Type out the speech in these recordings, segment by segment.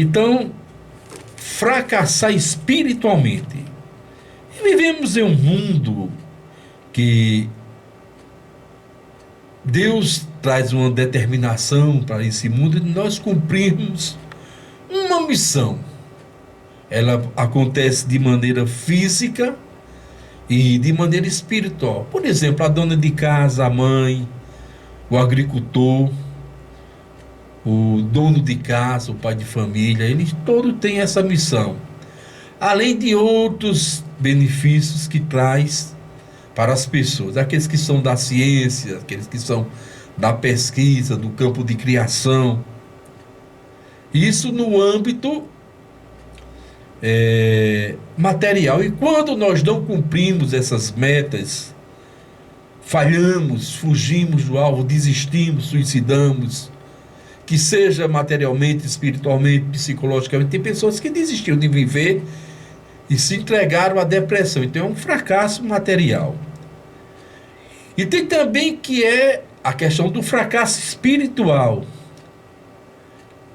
Então, fracassar espiritualmente. E vivemos em um mundo que Deus traz uma determinação para esse mundo de nós cumprirmos uma missão. Ela acontece de maneira física e de maneira espiritual. Por exemplo, a dona de casa, a mãe, o agricultor, o dono de casa, o pai de família, eles todos têm essa missão. Além de outros benefícios que traz para as pessoas, aqueles que são da ciência, aqueles que são da pesquisa, do campo de criação. Isso no âmbito material. E quando nós não cumprimos essas metas, falhamos, fugimos do alvo, desistimos, suicidamos, que seja materialmente, espiritualmente, psicologicamente, tem pessoas que desistiram de viver e se entregaram à depressão. Então é um fracasso material. E tem também que é a questão do fracasso espiritual,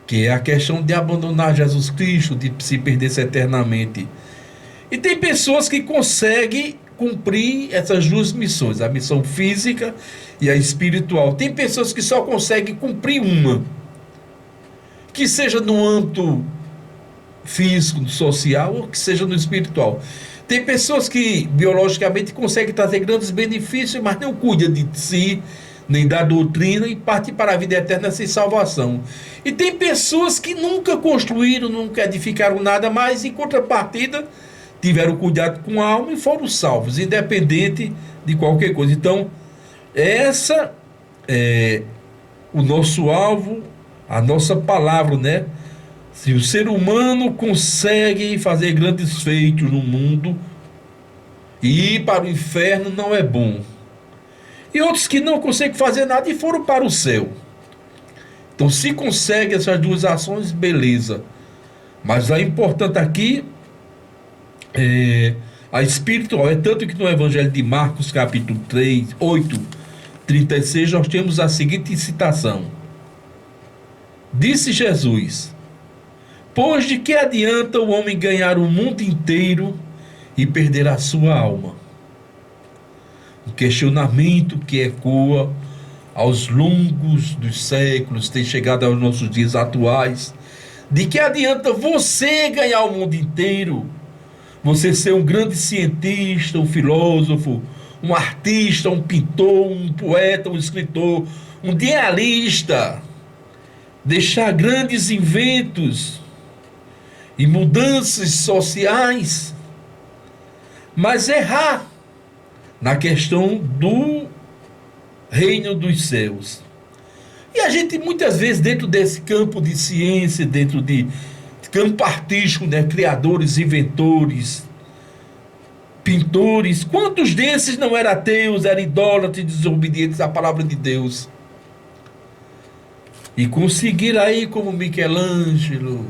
que é a questão de abandonar Jesus Cristo, de se perder eternamente. E tem pessoas que conseguem cumprir essas duas missões, a missão física e a espiritual. Tem pessoas que só conseguem cumprir uma, que seja no âmbito físico, social, ou que seja no espiritual. Tem pessoas que biologicamente conseguem trazer grandes benefícios, mas não cuidam de si, nem da doutrina, e partem para a vida eterna sem salvação. E tem pessoas que nunca construíram, nunca edificaram nada, mas em contrapartida tiveram cuidado com a alma e foram salvos, independente de qualquer coisa. Então, essa é o nosso alvo, a nossa palavra, né? Se o ser humano consegue fazer grandes feitos no mundo e ir para o inferno, não é bom. E outros que não conseguem fazer nada e foram para o céu. Então, se consegue essas duas ações, beleza. Mas a importante aqui é a espiritual. É tanto que no Evangelho de Marcos, capítulo 3, 8, 36, nós temos a seguinte citação. Disse Jesus: pois de que adianta o homem ganhar o mundo inteiro e perder a sua alma? Um questionamento que ecoa aos longos dos séculos, tem chegado aos nossos dias atuais. De que adianta você ganhar o mundo inteiro, você ser um grande cientista, um filósofo, um artista, um pintor, um poeta, um escritor, um diarista, deixar grandes inventos e mudanças sociais, mas errar na questão do reino dos céus. E a gente muitas vezes dentro desse campo de ciência, dentro de campo artístico, né, criadores, inventores, pintores, quantos desses não eram ateus, eram idólatras, desobedientes à palavra de Deus? E conseguiram aí, como Michelangelo,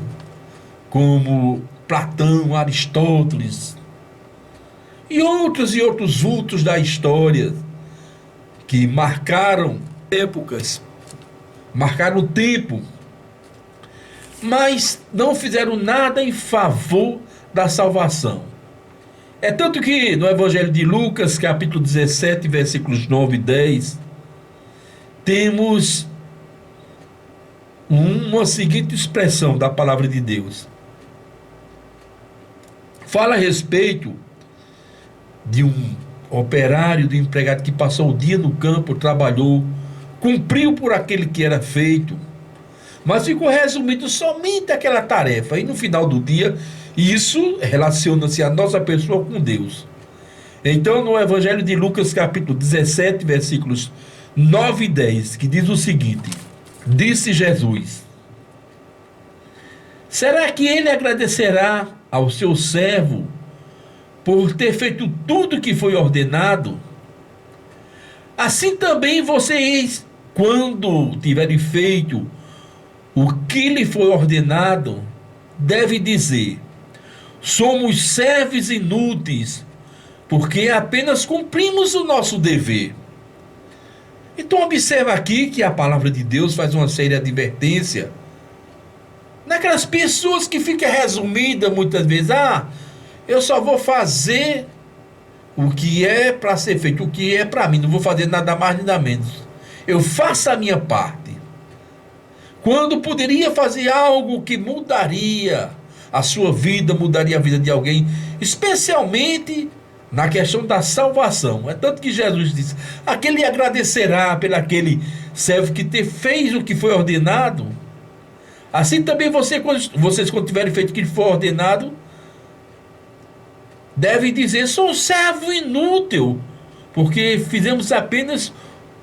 como Platão, Aristóteles e outros vultos da história que marcaram épocas, marcaram o tempo, mas não fizeram nada em favor da salvação. É tanto que no Evangelho de Lucas, capítulo 17, versículos 9 e 10, temos uma seguinte expressão da palavra de Deus. Fala a respeito de um operário, de um empregado que passou o dia no campo, trabalhou, cumpriu por aquele que era feito, mas ficou resumido somente aquela tarefa. E no final do dia, isso relaciona-se a nossa pessoa com Deus. Então, no Evangelho de Lucas, capítulo 17, versículos 9 e 10, que diz o seguinte: disse Jesus: será que ele agradecerá ao seu servo por ter feito tudo que foi ordenado? Assim também vocês, quando tiverem feito o que lhe foi ordenado, devem dizer: somos servos inúteis, porque apenas cumprimos o nosso dever. Então observa aqui que a palavra de Deus faz uma séria advertência naquelas pessoas que fica resumida muitas vezes, eu só vou fazer o que é para ser feito, o que é para mim, não vou fazer nada mais nada menos. Eu faço a minha parte. Quando poderia fazer algo que mudaria a sua vida, mudaria a vida de alguém, especialmente na questão da salvação. É tanto que Jesus disse: aquele agradecerá pelo aquele servo que fez o que foi ordenado. Assim também vocês, quando tiverem feito o que for ordenado, devem dizer: sou um servo inútil, porque fizemos apenas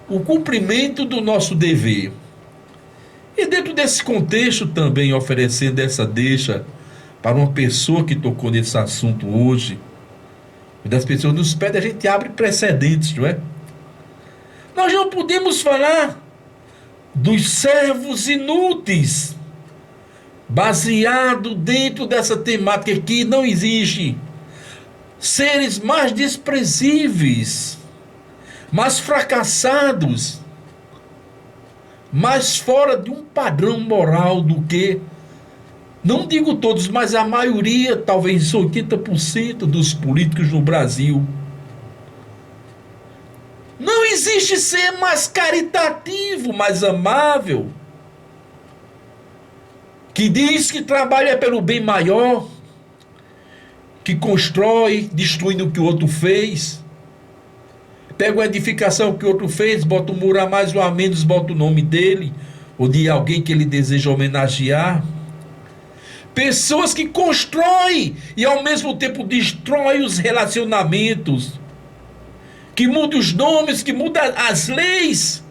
o cumprimento do nosso dever. E dentro desse contexto também, oferecendo essa deixa para uma pessoa que tocou nesse assunto hoje, das pessoas nos pedem, a gente abre precedentes, não é? Nós não podemos falar dos servos inúteis, baseado dentro dessa temática que não existe seres mais desprezíveis, mais fracassados, mais fora de um padrão moral do que, não digo todos, mas a maioria, talvez 80% dos políticos no Brasil. Não existe ser mais caritativo, mais amável, que diz que trabalha pelo bem maior, que constrói, destruindo o que o outro fez, pega uma edificação que o outro fez, bota um muro a mais ou a menos, bota o nome dele, ou de alguém que ele deseja homenagear. Pessoas que constroem e ao mesmo tempo destroem os relacionamentos, que mudam os nomes, que mudam as leis,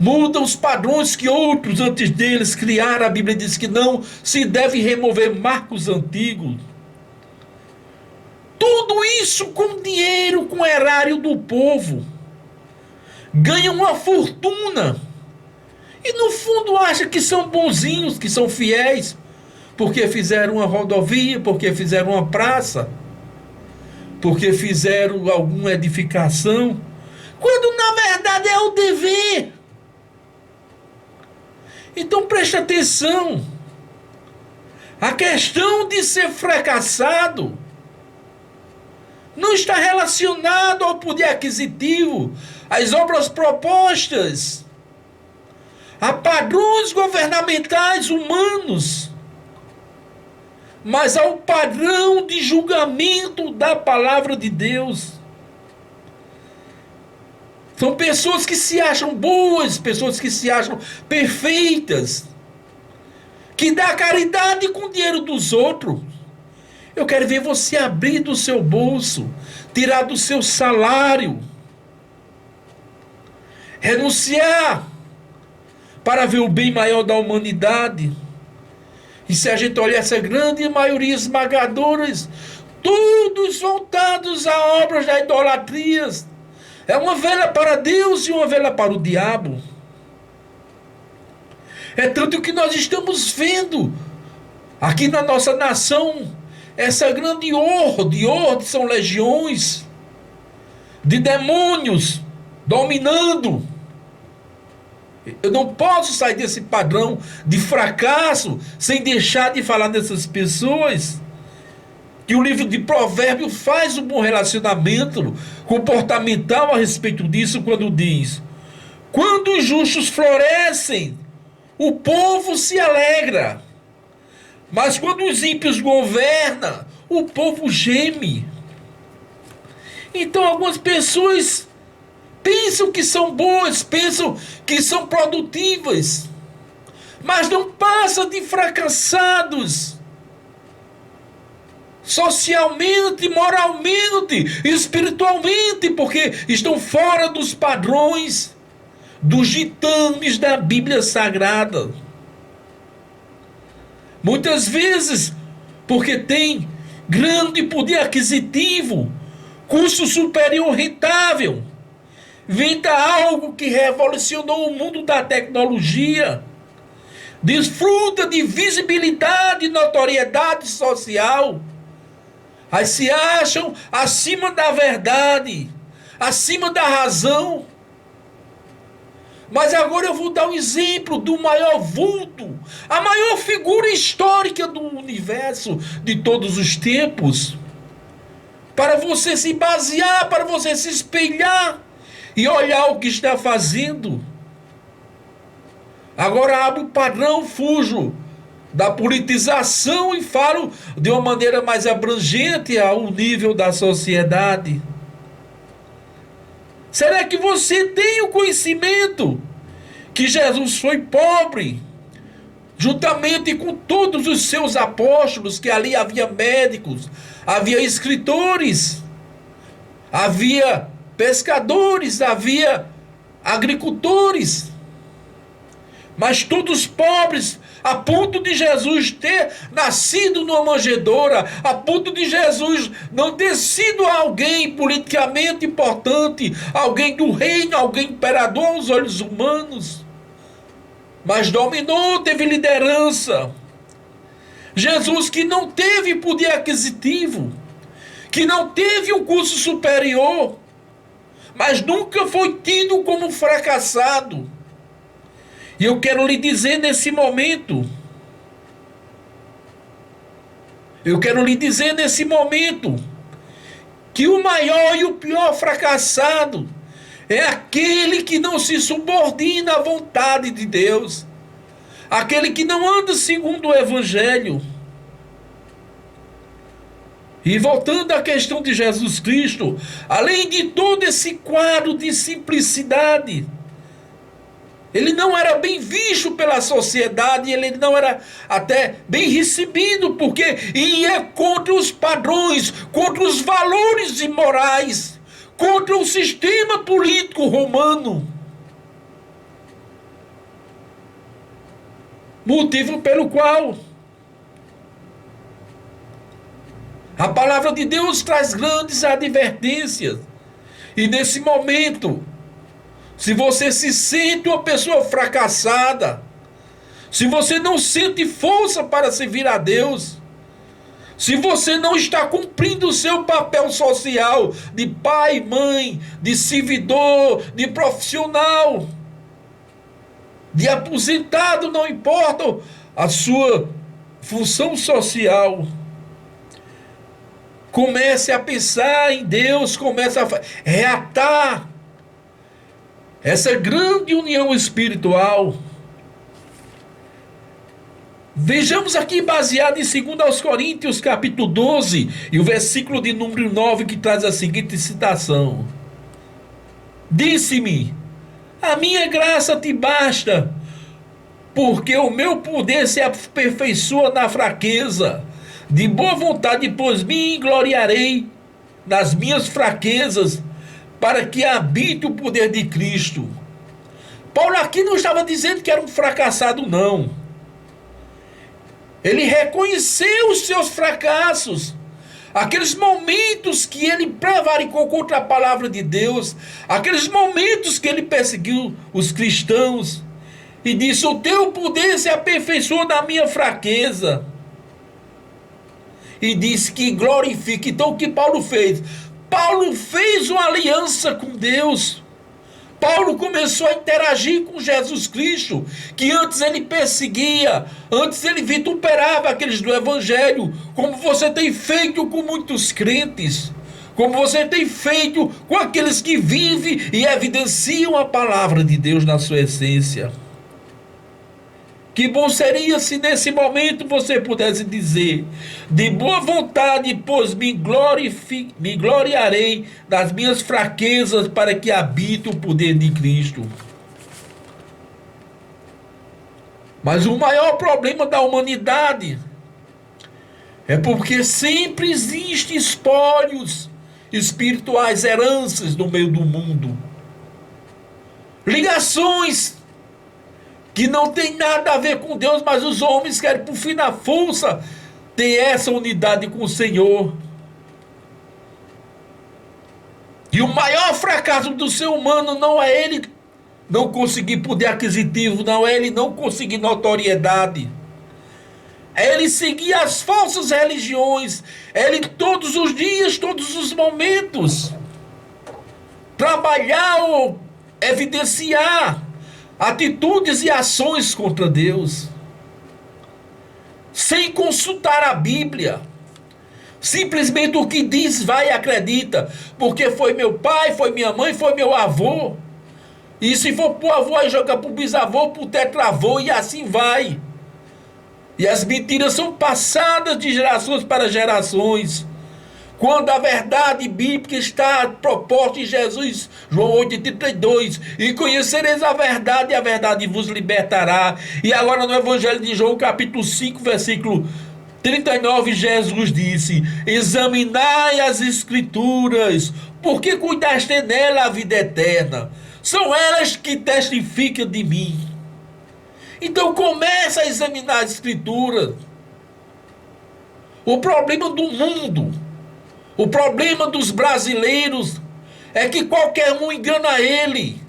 mudam os padrões que outros antes deles criaram. A Bíblia diz que não se deve remover marcos antigos. Tudo isso com dinheiro, com erário do povo. Ganham uma fortuna. E no fundo acha que são bonzinhos, que são fiéis, porque fizeram uma rodovia, porque fizeram uma praça, porque fizeram alguma edificação, quando na verdade é o dever. Então preste atenção. A questão de ser fracassado não está relacionado ao poder aquisitivo, às obras propostas, a padrões governamentais humanos, mas ao padrão de julgamento da palavra de Deus. São pessoas que se acham boas, pessoas que se acham perfeitas, que dá caridade com o dinheiro dos outros. Eu quero ver você abrir do seu bolso, tirar do seu salário, renunciar para ver o bem maior da humanidade. E se a gente olhar essa grande maioria esmagadora, todos voltados a obras da idolatrias, é uma vela para Deus e uma vela para o diabo. É tanto que nós estamos vendo aqui na nossa nação essa grande horde são legiões de demônios dominando. Eu não posso sair desse padrão de fracasso sem deixar de falar dessas pessoas. Que o livro de Provérbios faz um bom relacionamento comportamental a respeito disso, quando diz: quando os justos florescem, o povo se alegra, mas quando os ímpios governam, o povo geme. Então algumas pessoas pensam que são boas, pensam que são produtivas, mas não passam de fracassados, socialmente, moralmente, espiritualmente, porque estão fora dos padrões, dos ditames da Bíblia Sagrada. Muitas vezes, porque tem grande poder aquisitivo, custo superior rentável, venda algo que revolucionou o mundo da tecnologia, desfruta de visibilidade e notoriedade social, aí se acham acima da verdade, acima da razão, Mas agora eu vou dar um exemplo do maior vulto, a maior figura histórica do universo de todos os tempos, para você se basear, para você se espelhar e olhar o que está fazendo. Agora abro o padrão, fujo da politização e falo de uma maneira mais abrangente ao nível da sociedade. Será que você tem o conhecimento que Jesus foi pobre, juntamente com todos os seus apóstolos, que ali havia médicos, havia escritores, havia pescadores, havia agricultores, mas todos pobres, a ponto de Jesus ter nascido numa manjedoura, a ponto de Jesus não ter sido alguém politicamente importante, alguém do reino, alguém imperador aos olhos humanos, mas dominou, teve liderança. Jesus que não teve poder aquisitivo, que não teve um curso superior, mas nunca foi tido como fracassado. E eu quero lhe dizer nesse momento, que o maior e o pior fracassado é aquele que não se subordina à vontade de Deus, aquele que não anda segundo o Evangelho. E voltando à questão de Jesus Cristo, além de todo esse quadro de simplicidade, ele não era bem visto pela sociedade, ele não era até bem recebido, porque ia contra os padrões, contra os valores imorais, contra o sistema político romano. Motivo pelo qual a palavra de Deus traz grandes advertências. E nesse momento, se você se sente uma pessoa fracassada, se você não sente força para servir a Deus, se você não está cumprindo o seu papel social de pai, mãe, de servidor, de profissional, de aposentado, não importa a sua função social, comece a pensar em Deus, comece a reatar essa grande união espiritual. Vejamos aqui, baseado em 2 Coríntios, capítulo 12, e o versículo de número 9, que traz a seguinte citação: Disse-me, a minha graça te basta, porque o meu poder se aperfeiçoa na fraqueza. De boa vontade, pois me gloriarei nas minhas fraquezas, para que habite o poder de Cristo. Paulo aqui não estava dizendo que era um fracassado, não. Ele reconheceu os seus fracassos, aqueles momentos que ele prevaricou contra a palavra de Deus, aqueles momentos que ele perseguiu os cristãos, e disse: o teu poder se aperfeiçoa na minha fraqueza. E disse que glorifique. Então o que Paulo fez? Paulo fez uma aliança com Deus. Paulo começou a interagir com Jesus Cristo, que antes ele perseguia, antes ele vituperava aqueles do Evangelho, como você tem feito com muitos crentes, como você tem feito com aqueles que vivem e evidenciam a palavra de Deus na sua essência. Que bom seria se nesse momento você pudesse dizer: de boa vontade, pois me gloriarei das minhas fraquezas, para que habite o poder de Cristo. Mas o maior problema da humanidade é porque sempre existem espólios espirituais, heranças no meio do mundo, ligações que não tem nada a ver com Deus, mas os homens querem, por fim, na força, ter essa unidade com o Senhor. E o maior fracasso do ser humano não é ele não conseguir poder aquisitivo, não é ele não conseguir notoriedade, é ele seguir as falsas religiões, é ele todos os dias, todos os momentos, trabalhar ou evidenciar atitudes e ações contra Deus, sem consultar a Bíblia. Simplesmente o que diz, vai e acredita, porque foi meu pai, foi minha mãe, foi meu avô. E se for pro avô, aí joga pro bisavô, pro tetravô, e assim vai. E as mentiras são passadas de gerações para gerações, quando a verdade bíblica está proposta em Jesus, João 8,32, e conhecereis a verdade, e a verdade vos libertará. E agora no Evangelho de João, capítulo 5, versículo 39, Jesus disse: examinai as Escrituras, porque cuidaste nela a vida eterna. São elas que testificam de mim. Então começa a examinar as Escrituras. O problema do mundo, o problema dos brasileiros, é que qualquer um engana ele.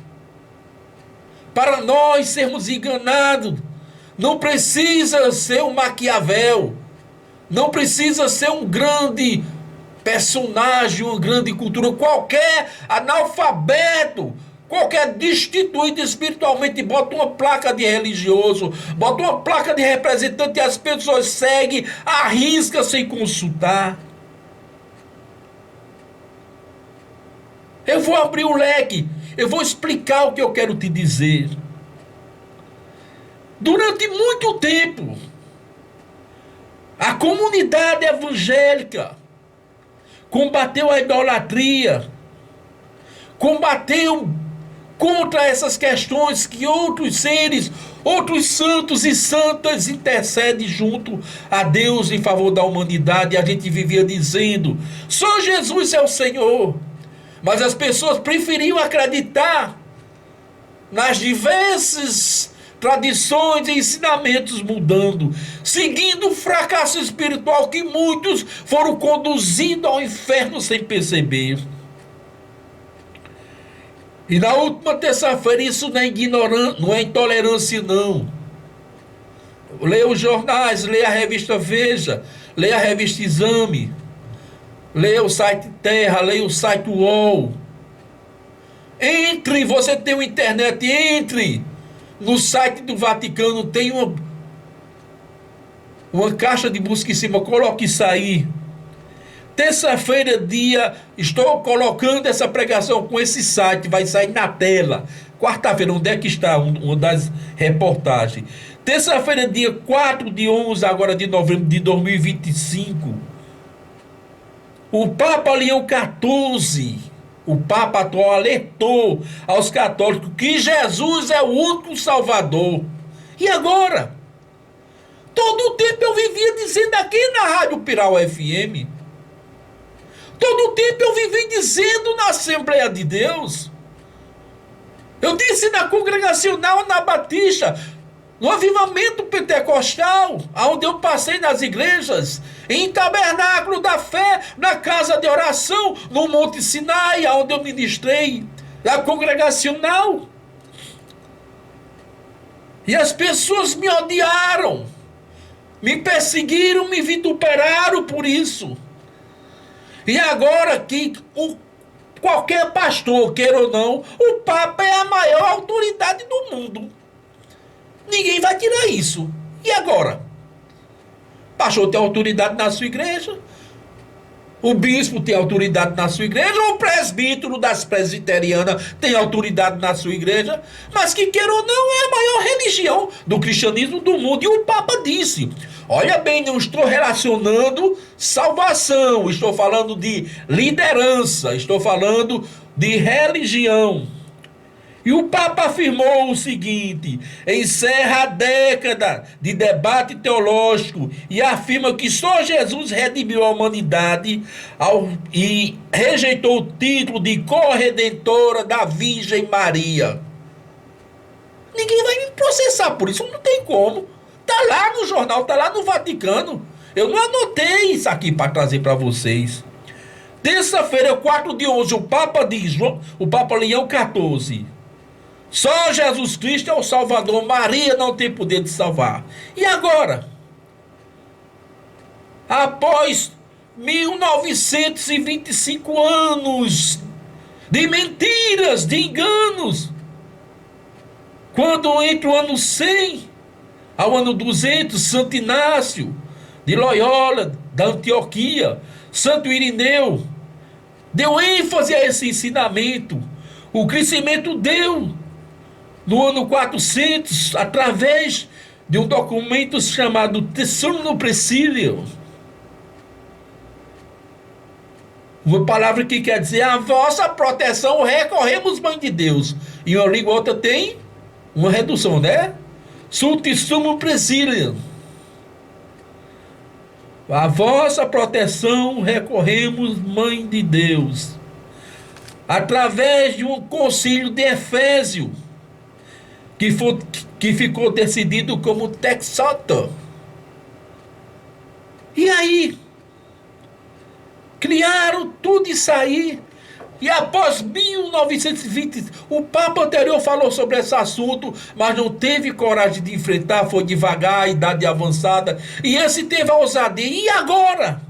Para nós sermos enganados, não precisa ser um Maquiavel, não precisa ser um grande personagem, uma grande cultura. Qualquer analfabeto, qualquer destituído espiritualmente, bota uma placa de religioso, bota uma placa de representante, e as pessoas seguem, arriscam sem consultar. Eu vou abrir o leque, eu vou explicar o que eu quero te dizer. Durante muito tempo, a comunidade evangélica combateu a idolatria, combateu contra essas questões que outros seres, outros santos e santas intercedem junto a Deus em favor da humanidade. A gente vivia dizendo: só Jesus é o Senhor. Mas as pessoas preferiam acreditar nas diversas tradições e ensinamentos mudando, seguindo o fracasso espiritual que muitos foram conduzidos ao inferno sem perceber. E na última terça-feira, isso não é ignorância, não é intolerância, não. Leia os jornais, leia a revista Veja, leia a revista Exame, leia o site Terra, leia o site UOL. Entre, você tem uma internet, entre no site do Vaticano, tem uma caixa de busca em cima, coloque isso aí. Terça-feira, estou colocando essa pregação com esse site, vai sair na tela. Quarta-feira, onde é que está uma das reportagens? Terça-feira, dia 4 de 11, agora de novembro de 2025, o Papa Leão XIV, o Papa atual, alertou aos católicos que Jesus é o único Salvador. E agora? Todo o tempo eu vivia dizendo aqui na Rádio Piral FM. Todo o tempo eu vivi dizendo na Assembleia de Deus. Eu disse na Congregacional, na Batista, no Avivamento Pentecostal, onde eu passei nas igrejas, em Tabernáculo da Fé, na Casa de Oração, no Monte Sinai, onde eu ministrei, na Congregacional. E as pessoas me odiaram, me perseguiram, me vituperaram por isso. E agora que qualquer pastor, queira ou não, o Papa é a maior autoridade do mundo. Ninguém vai tirar isso. E agora? O pastor tem autoridade na sua igreja? O bispo tem autoridade na sua igreja? O presbítero das presbiterianas tem autoridade na sua igreja? Mas que queira ou não, é a maior religião do cristianismo do mundo. E o Papa disse: olha bem, não estou relacionando salvação, estou falando de liderança, estou falando de religião. E o Papa afirmou o seguinte: encerra a década de debate teológico e afirma que só Jesus redimiu a humanidade e rejeitou o título de corredentora da Virgem Maria. Ninguém vai me processar por isso, não tem como. Está lá no jornal, está lá no Vaticano. Eu não anotei isso aqui para trazer para vocês. Terça-feira, 4 de 11, o Papa diz, o Papa Leão XIV: só Jesus Cristo é o Salvador, Maria não tem poder de salvar. E agora? Após 1925 anos de mentiras, de enganos, Quando entre o ano 100 ao ano 200, Santo Inácio de Loyola, da Antioquia, Santo Irineu, deu ênfase a esse ensinamento. O crescimento deu no ano 400, através de um documento chamado Tessuno Precílio. Uma palavra que quer dizer: a vossa proteção recorremos, Mãe de Deus. E uma língua outra tem uma redução, né? Sultissumum Precílio. A vossa proteção recorremos, Mãe de Deus. Através de um concílio de Efésio, que ficou decidido como Texoto. E aí, criaram tudo isso aí. E após 1920, o Papa anterior falou sobre esse assunto, mas não teve coragem de enfrentar, foi devagar, idade avançada. E esse teve a ousadia. E agora?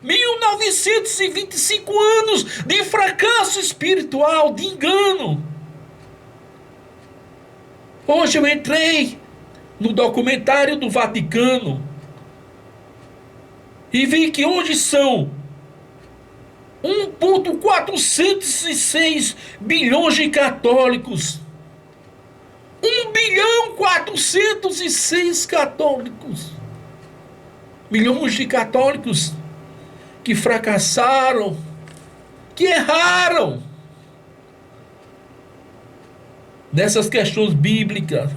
1925 anos de fracasso espiritual, de engano. Hoje eu entrei no documentário do Vaticano e vi que hoje são 1,406 bilhões de católicos. 1,406 católicos. Milhões de católicos que fracassaram, que erraram nessas questões bíblicas,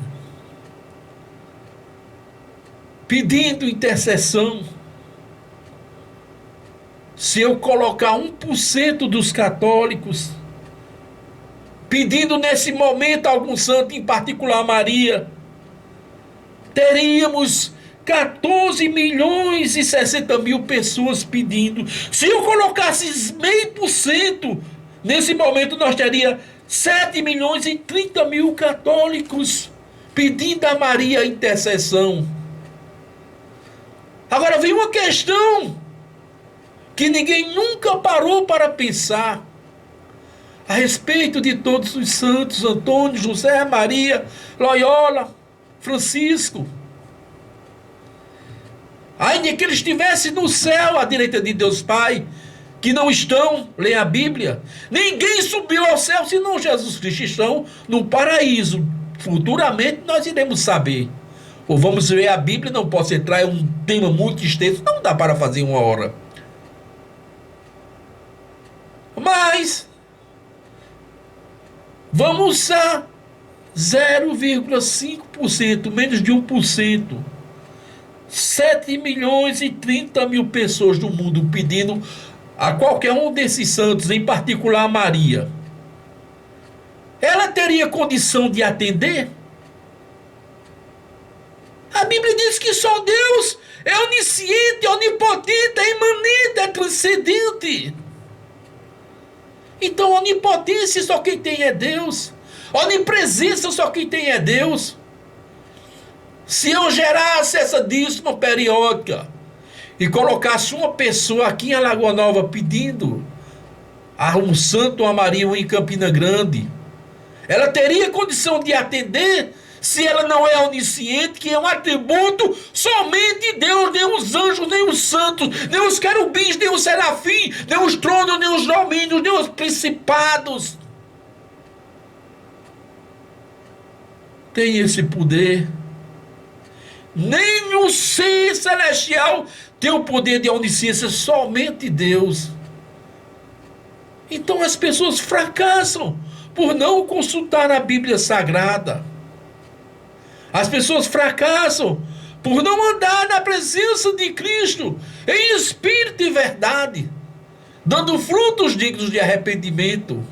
pedindo intercessão. Se eu colocar 1% dos católicos pedindo nesse momento a algum santo, em particular Maria, teríamos 14 milhões e 60 mil pessoas pedindo. Se eu colocasse 0,5%, nesse momento nós teríamos 7 milhões e 30 mil católicos pedindo a Maria intercessão. Agora vem uma questão que ninguém nunca parou para pensar a respeito de todos os santos: Antônio, José, Maria, Loyola, Francisco. Ainda que eles estivessem no céu à direita de Deus Pai, que não estão, leem a Bíblia. Ninguém subiu ao céu senão Jesus Cristo. Estão no paraíso. Futuramente nós iremos saber. Ou vamos ver a Bíblia, não posso entrar, é um tema muito extenso, não dá para fazer uma hora. Mas vamos a 0,5%, menos de 1%. 7 milhões e 30 mil pessoas do mundo pedindo a qualquer um desses santos, em particular a Maria. Ela teria condição de atender? A Bíblia diz que só Deus é onisciente, onipotente, é imanente, é transcendente. Então, onipotência só quem tem é Deus. Onipresença só quem tem é Deus. Se eu gerasse essa dízima periódica e colocasse uma pessoa aqui em Alagoa Nova pedindo a um santo, a Maria, ou em Campina Grande, ela teria condição de atender? Se ela não é onisciente, que é um atributo somente de Deus, nem os anjos, nem os santos, nem os querubins, nem os serafins, nem os tronos, nem os domínios, nem os principados tem esse poder. Nem o ser celestial tem o poder de onisciência, somente Deus. Então as pessoas fracassam por não consultar a Bíblia Sagrada. As pessoas fracassam por não andar na presença de Cristo em espírito e verdade, dando frutos dignos de arrependimento.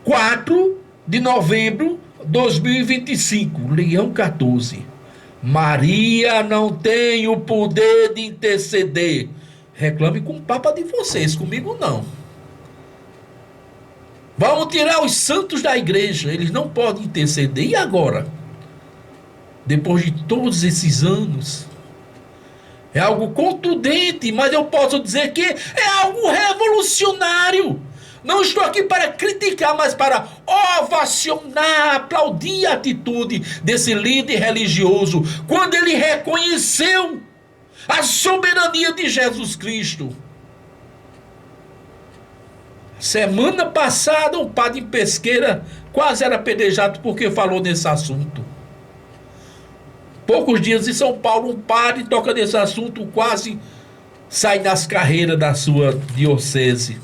4 de novembro de 2025, Leão 14. Maria não tem o poder de interceder. Reclame com o Papa de vocês, comigo não. Vamos tirar os santos da igreja, eles não podem interceder. E agora? Depois de todos esses anos, é algo contundente, mas eu posso dizer que é algo revolucionário. Não estou aqui para criticar, mas para ovacionar, aplaudir a atitude desse líder religioso, quando ele reconheceu a soberania de Jesus Cristo. Semana passada, o padre Pesqueira quase era apedrejado porque falou nesse assunto. Poucos dias em São Paulo, um padre toca nesse assunto, quase sai das carreiras da sua diocese.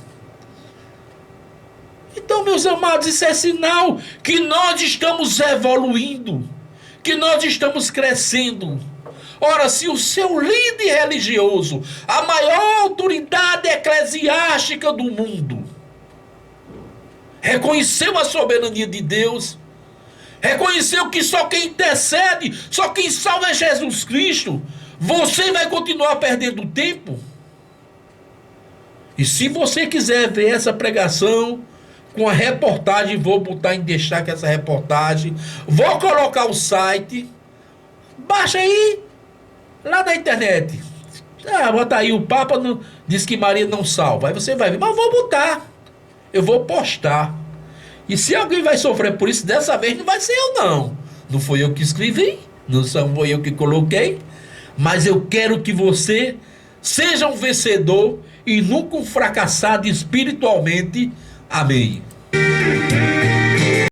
Então, meus amados, isso é sinal que nós estamos evoluindo, que nós estamos crescendo. Ora, se o seu líder religioso, a maior autoridade eclesiástica do mundo, reconheceu a soberania de Deus, reconheceu que só quem intercede, só quem salva é Jesus Cristo, você vai continuar perdendo tempo? E se você quiser ver essa pregação com a reportagem, vou botar em destaque essa reportagem, vou colocar o site, baixa aí, lá na internet. Bota aí, o Papa diz que Maria não salva. Aí você vai ver, mas eu vou botar, eu vou postar. E se alguém vai sofrer por isso, dessa vez não vai ser eu não. Não foi eu que escrevi, não foi eu que coloquei, mas eu quero que você seja um vencedor e nunca um fracassado espiritualmente. Amém.